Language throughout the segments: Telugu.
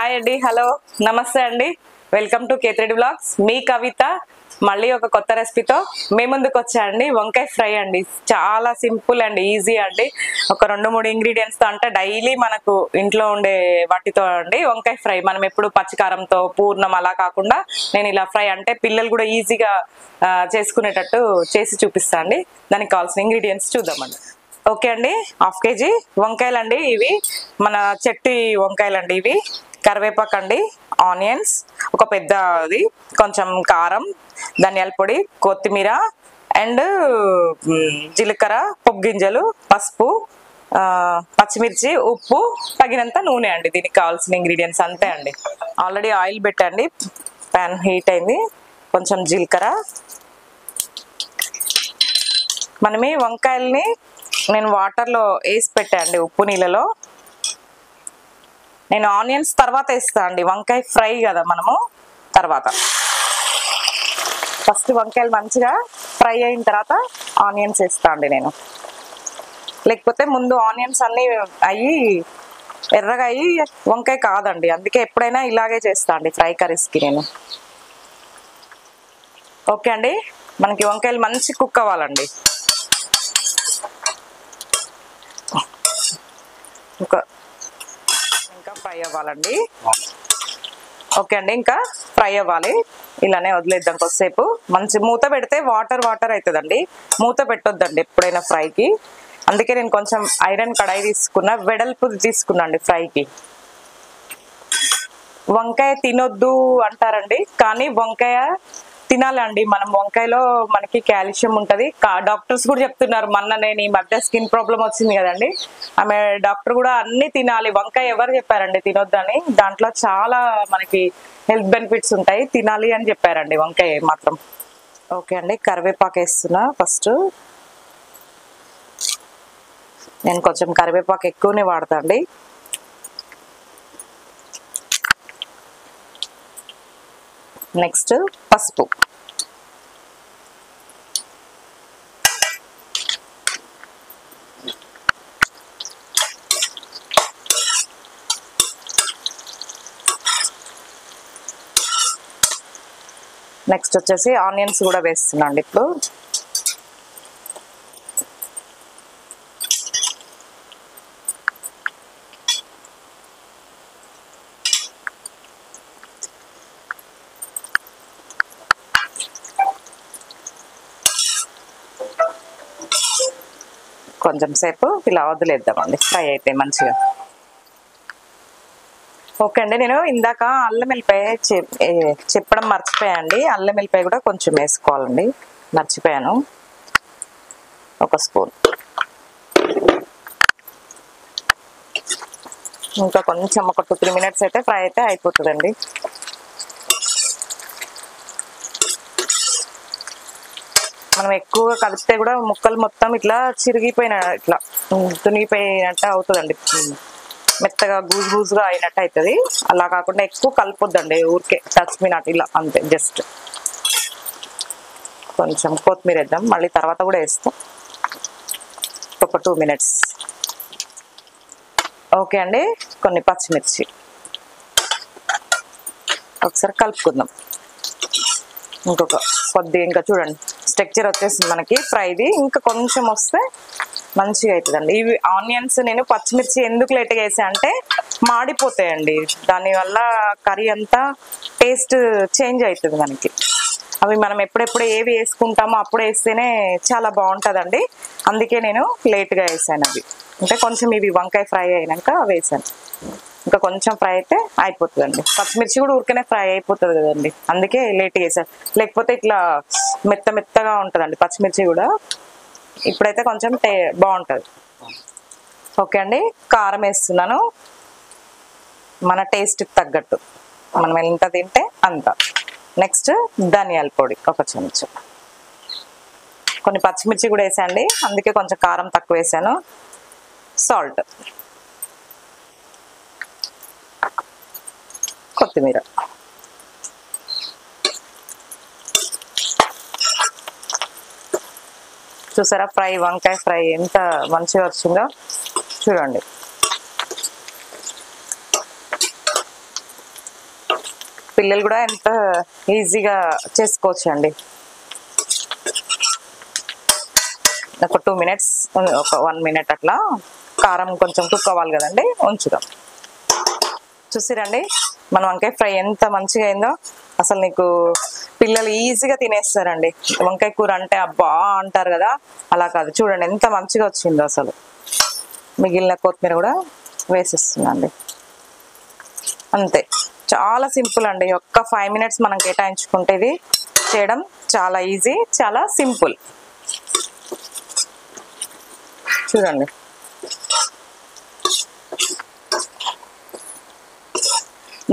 హాయ్ అండి, హలో, నమస్తే అండి. Welcome to Kethreddy blogs. మీ కవిత మళ్ళీ ఒక కొత్త రెసిపీతో మీ ముందుకు వచ్చా అండి. వంకాయ ఫ్రై అండి. చాలా సింపుల్ అండ్ ఈజీ అండి. ఒక 2-3 ఇంగ్రీడియంట్స్తో అంటే డైలీ మనకు ఇంట్లో ఉండే వాటితో అండి వంకాయ ఫ్రై. మనం ఎప్పుడు పచ్చికారంతో పూర్ణం అలా కాకుండా నేను ఇలా ఫ్రై అంటే పిల్లలు కూడా ఈజీగా చేసుకునేటట్టు చేసి చూపిస్తా అండి. దానికి కావాల్సిన ఇంగ్రీడియంట్స్ చూద్దామండి. ఓకే అండి, 1/2 kg వంకాయలు అండి. ఇవి మన చెట్టు వంకాయలు అండి. ఇవి కరివేపాకు అండి, ఆనియన్స్, ఒక పెద్దది, కొంచెం కారం, ధనియాల పొడి, కొత్తిమీర అండ్ జీలకర్ర, పప్పు గింజలు, పసుపు, పచ్చిమిర్చి, ఉప్పు, తగినంత నూనె అండి. దీనికి కావాల్సిన ఇంగ్రీడియంట్స్ అంతే అండి. ఆల్రెడీ ఆయిల్ పెట్టండి, ప్యాన్ హీట్ అయింది. కొంచెం జీలకర్ర. మనం ఈ వంకాయల్ని నేను వాటర్లో వేసి పెట్టండి, ఉప్పు నీళ్ళలో. నేను ఆనియన్స్ తర్వాత వేస్తా అండి, వంకాయ ఫ్రై కదా మనము తర్వాత. ఫస్ట్ వంకాయలు మంచిగా ఫ్రై అయిన తర్వాత ఆనియన్స్ వేస్తా అండి నేను. లేకపోతే ముందు ఆనియన్స్ అన్నీ అయ్యి ఎర్రగా అయ్యి వంకాయ కాదండి. అందుకే ఎప్పుడైనా ఇలాగే చేస్తా అండి ఫ్రై కర్రీస్కి నేను. ఓకే అండి, మనకి వంకాయలు మంచి కుక్ అవ్వాలండి. ఇంకా ఫ్రై అవ్వాలండి. ఓకే అండి, ఇంకా ఫ్రై అవ్వాలి. ఇలానే వదిలేద్దాం కొద్దిసేపు. మంచి మూత పెడితే వాటర్ అవుతుందండి. మూత పెట్టొద్దండి ఎప్పుడైనా ఫ్రైకి. అందుకే నేను కొంచెం ఐరన్ కడాయి తీసుకున్నా, వెడల్పు తీసుకున్నా అండి ఫ్రైకి. వంకాయ తినొద్దు అంటారండి, కానీ వంకాయ తినాలండి. మనం వంకాయలో మనకి కాల్షియం ఉంటుంది. డాక్టర్స్ కూడా చెప్తున్నారు. నేను ఈ మధ్య స్కిన్ ప్రాబ్లం వచ్చింది కదండి, ఆమె డాక్టర్ కూడా అన్ని తినాలి. వంకాయ ఎవరు చెప్పారండి తినొద్దని? దాంట్లో చాలా మనకి హెల్త్ బెనిఫిట్స్ ఉంటాయి, తినాలి అని చెప్పారండి వంకాయ మాత్రం. ఓకే అండి, కరివేపాకు వేస్తున్నా ఫస్ట్. నేను కొంచెం కరివేపాకు ఎక్కువనే వాడతా అండి. నెక్స్ట్ పసుపు. నెక్స్ట్ వచ్చేసి ఆనియన్స్ కూడా వేస్తున్నా అండి ఇప్పుడు. కొంచెం సేపు ఇలా వదిలేద్దామండి ఫ్రై అయితే మంచిగా. ఓకే అండి, నేను ఇందాక అల్లం వెల్లిపాయ చెప్పడం మర్చిపోయానండి. అల్లం వెల్లిపాయ కూడా కొంచెం వేసుకోవాలండి, మర్చిపోయాను. 1 స్పూన్. ఇంకా కొంచెం ఒక 2-3 మినిట్స్ అయితే ఫ్రై అయితే అయిపోతుందండి. మనం ఎక్కువగా కలిపితే కూడా ముక్కలు మొత్తం ఇట్లా చిరిగిపోయిన ఇట్లా తునిగిపోయినట్టు అవుతుందండి, మెత్తగా గూజుగా అయినట్టు అవుతుంది. అలా కాకుండా ఎక్కువ కలపొద్దండి, ఊరికే టచ్ మీ నాట్ ఇలా అంతే. జస్ట్ కొంచెం కొత్తిమీర వేద్దాం, మళ్ళీ తర్వాత కూడా వేస్తాం. ఒక 2 మినిట్స్. ఓకే అండి, కొన్ని పచ్చిమిర్చి ఒకసారి కలుపుకుందాం. ఇంకా చూడండి స్ట్రక్చర్ వచ్చేసింది మనకి ఫ్రైది. ఇంకా కొంచెం వస్తే మంచిగా అవుతుందండి. ఇవి ఆనియన్స్ నేను పచ్చిమిర్చి ఎందుకు లేట్గా వేసా అంటే మాడిపోతాయండి, దానివల్ల కర్రీ అంతా టేస్ట్ చేంజ్ అవుతుంది మనకి. అవి మనం ఎప్పుడెప్పుడు ఏవి వేసుకుంటామో అప్పుడు వేస్తేనే చాలా బాగుంటుందండి. అందుకే నేను లేట్గా వేసాను అవి. అంటే కొంచెం ఇవి వంకాయ ఫ్రై అయినాక వేసాను. ఇంకా కొంచెం ఫ్రై అయితే అయిపోతుందండి. పచ్చిమిర్చి కూడా ఊరికనే ఫ్రై అయిపోతుంది కదండి, అందుకే లేట్గా వేసాను. లేకపోతే ఇట్లా మెత్తగా ఉంటుందండి పచ్చిమిర్చి కూడా. ఇప్పుడైతే కొంచెం బాగుంటుంది. ఓకే అండి, కారం వేస్తున్నాను మన టేస్ట్కి తగ్గట్టు, మనం ఎంత తింటే అంత. నెక్స్ట్ ధనియాల పొడి 1 చెంచా. కొన్ని పచ్చిమిర్చి కూడా వేసాండి, అందుకే కొంచెం కారం తక్కువ వేసాను. సాల్ట్, కొత్తిమీర. చూసారా ఫ్రై, వంకాయ ఫ్రై ఎంత మంచిగా వచ్చిందో చూడండి. పిల్లలు కూడా ఎంత ఈజీగా చేసుకోవచ్చు అండి. ఒక 2 మినిట్స్, ఒక 1 మినిట్ అట్లా కారం కొంచెం కుక్ అవ్వాలి కదండి, ఉంచుదాం. చూసిరండి మన వంకాయ ఫ్రై ఎంత మంచిగా అయిందో. అసలు నీకు పిల్లలు ఈజీగా తినేస్తారండి. వంకాయ కూర అంటే అబ్బా అంటారు కదా, అలా కాదు. చూడండి ఎంత మంచిగా వచ్చిందో. అసలు మిగిలిన కొత్తిమీర కూడా వేసేస్తుందండి. అంతే, చాలా సింపుల్ అండి. ఒక్క 5 మినిట్స్ మనం కేటాయించుకుంటే ఇది చేయడం చాలా ఈజీ, చాలా సింపుల్. చూడండి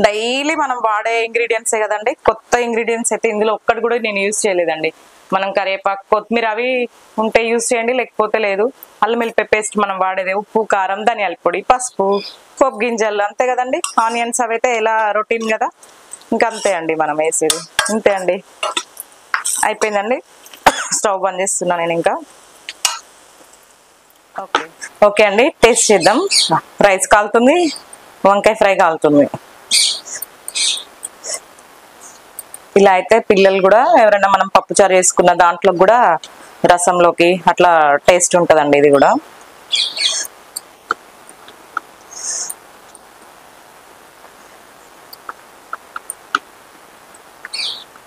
డైలీ మనం వాడే ఇంగ్రీడియంట్సే కదండి. కొత్త ఇంగ్రీడియంట్స్ అయితే ఇందులో ఒక్కటి కూడా నేను యూజ్ చేయలేదండి. మనం కరివేపాకు, కొత్తిమీర అవి ఉంటే యూజ్ చేయండి, లేకపోతే లేదు. అల్లం వెల్లిపాయ పేస్ట్ మనం వాడేది, ఉప్పు, కారం, ధనియాల పొడి, పసుపు, పోపు గింజలు, అంతే కదండి. ఆనియన్స్ అవైతే ఎలా రొటీన్ కదా, ఇంకా అంతే అండి మనం వేసేది. అంతే అండి, అయిపోయిందండి. స్టవ్ బంద్ చేస్తున్నాను నేను ఇంకా. ఓకే అండి, టేస్ట్ చేద్దాం. రైస్ కాలుతుంది, వంకాయ ఫ్రై కాలుతుంది. ఇలా అయితే పిల్లలు కూడా ఎవరైనా మనం పప్పుచారు వేసుకున్న దాంట్లో కూడా రసంలోకి అట్లా టేస్ట్ ఉంటుందండి. ఇది కూడా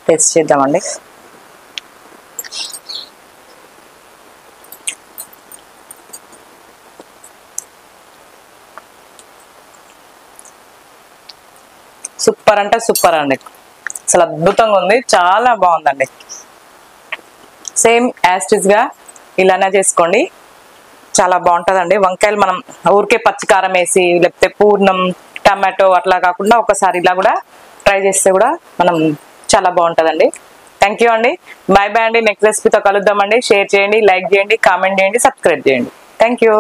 టేస్ట్ చేద్దామండి. సూపర్ అంటే సూపర్ అండి. అసలు అద్భుతంగా ఉంది, చాలా బాగుందండి. సేమ్ యాస్టిస్ గా ఇలానే చేసుకోండి, చాలా బాగుంటుందండి. వంకాయలు మనం ఊరికే పచ్చికారం వేసి లేకపోతే పూర్ణం, టమాటో అట్లా కాకుండా ఒకసారి ఇలా కూడా ట్రై చేస్తే కూడా మనం చాలా బాగుంటుందండి. థ్యాంక్ యూ అండి. బాయ్ బాయ్ అండి. నెక్స్ట్ రెసిపీతో కలుద్దామండి. షేర్ చేయండి, లైక్ చేయండి, కామెంట్ చేయండి, సబ్స్క్రైబ్ చేయండి. Thank you.